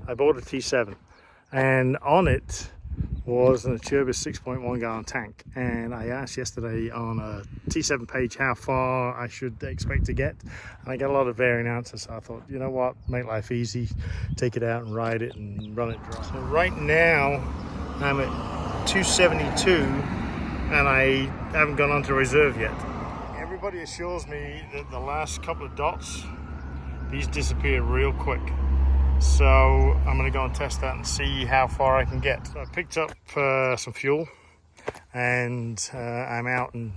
I bought a T7, and on it was an Acerbis 6.1 gallon tank, and I asked yesterday on a T7 page how far I should expect to get, and I got a lot of varying answers. So I thought, you know what, make life easy, take it out and ride it and run it dry. So right now I'm at 272 and I haven't gone on to reserve yet. Everybody assures me that the last couple of dots, these disappear real quick. So I'm going to go and test that and see how far I can get. So I picked up some fuel, and I'm out in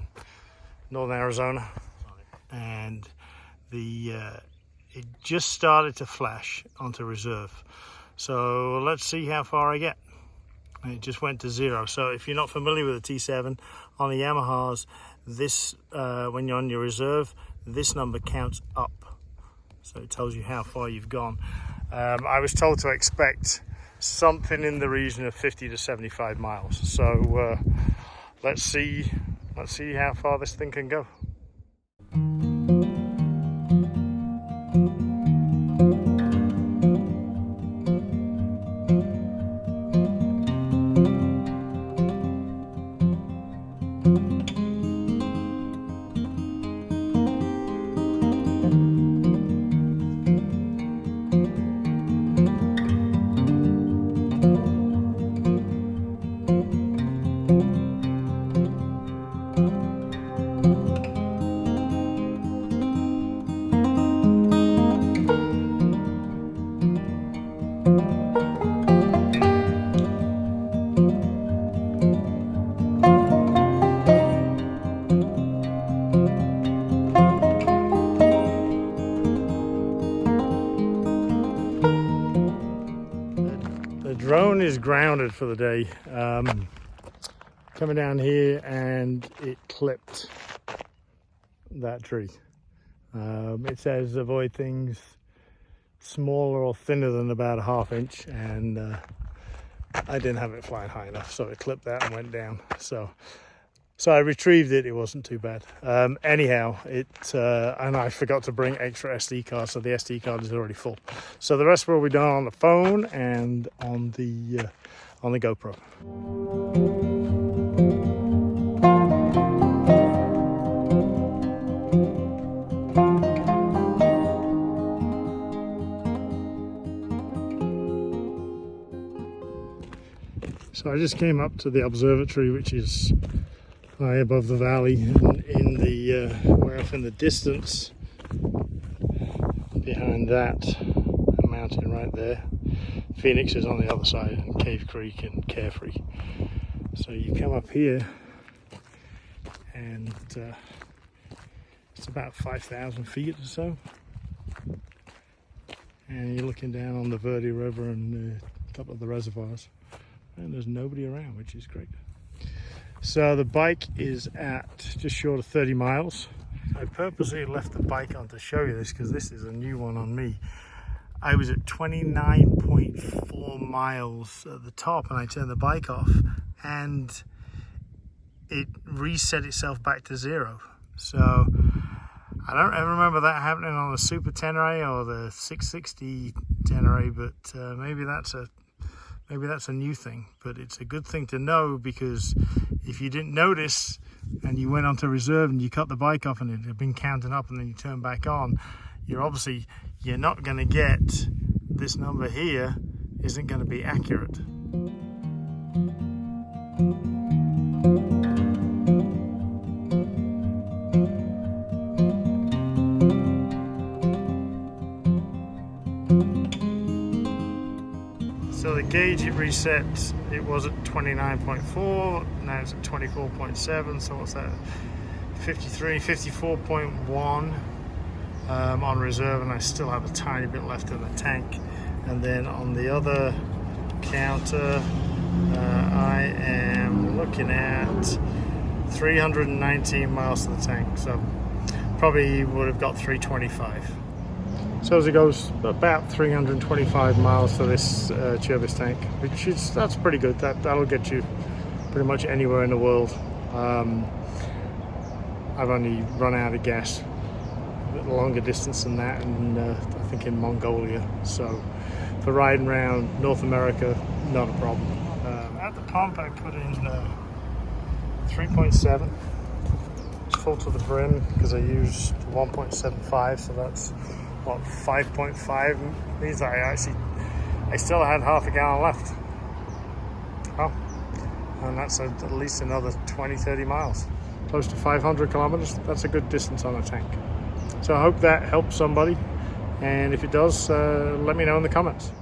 northern Arizona, and it just started to flash onto reserve. So let's see how far I get. And it just went to 0. So if you're not familiar with the T7 on the Yamahas, this when you're on your reserve, this number counts up. So it tells you how far you've gone. I was told to expect something in the region of 50 to 75 miles. So let's see how far this thing can go. The drone is grounded for the day. Coming down here and it clipped that tree. It says avoid things smaller or thinner than about a ½ inch, and I didn't have it flying high enough, so it clipped that and went down. So I retrieved it. It wasn't too bad. Anyhow, and I forgot to bring extra SD cards, so the SD card is already full. So the rest will be done on the phone and on the GoPro. So I just came up to the observatory, which is high above the valley, and way off in the distance, behind that mountain right there, Phoenix is on the other side, and Cave Creek and Carefree. So you come up here, and it's about 5,000 feet or so, and you're looking down on the Verde River and a couple of the reservoirs, and there's nobody around, which is great. So the bike is at just short of 30 miles. I purposely left the bike on to show you this because this is a new one on me. I was at 29.4 miles at the top and I turned the bike off and it reset itself back to 0. So I don't ever remember that happening on the Super Tenere or the 660 Tenere, but maybe that's a new thing. But it's a good thing to know, because if you didn't notice and you went onto reserve and you cut the bike off and it had been counting up and then you turn back on, you're not going to get this number here, isn't going to be accurate. So the gauge it reset, it was at 29.4, now it's at 24.7, so what's that? 54.1 on reserve, and I still have a tiny bit left in the tank. And then on the other counter, I am looking at 319 miles to the tank, so probably would have got 325. So as it goes, about 325 miles to this Acerbis tank, that's pretty good. That'll get you pretty much anywhere in the world. I've only run out of gas a bit longer distance than that, and I think in Mongolia. So for riding around North America, not a problem. At the pump I put in 3.7. It's full to the brim because I used 1.75, so that's what, 5.5 means that I still had half a gallon left. Oh, and that's at least another 20-30 miles, close to 500 kilometers. That's a good distance on a tank. So I hope that helps somebody, and if it does, let me know in the comments.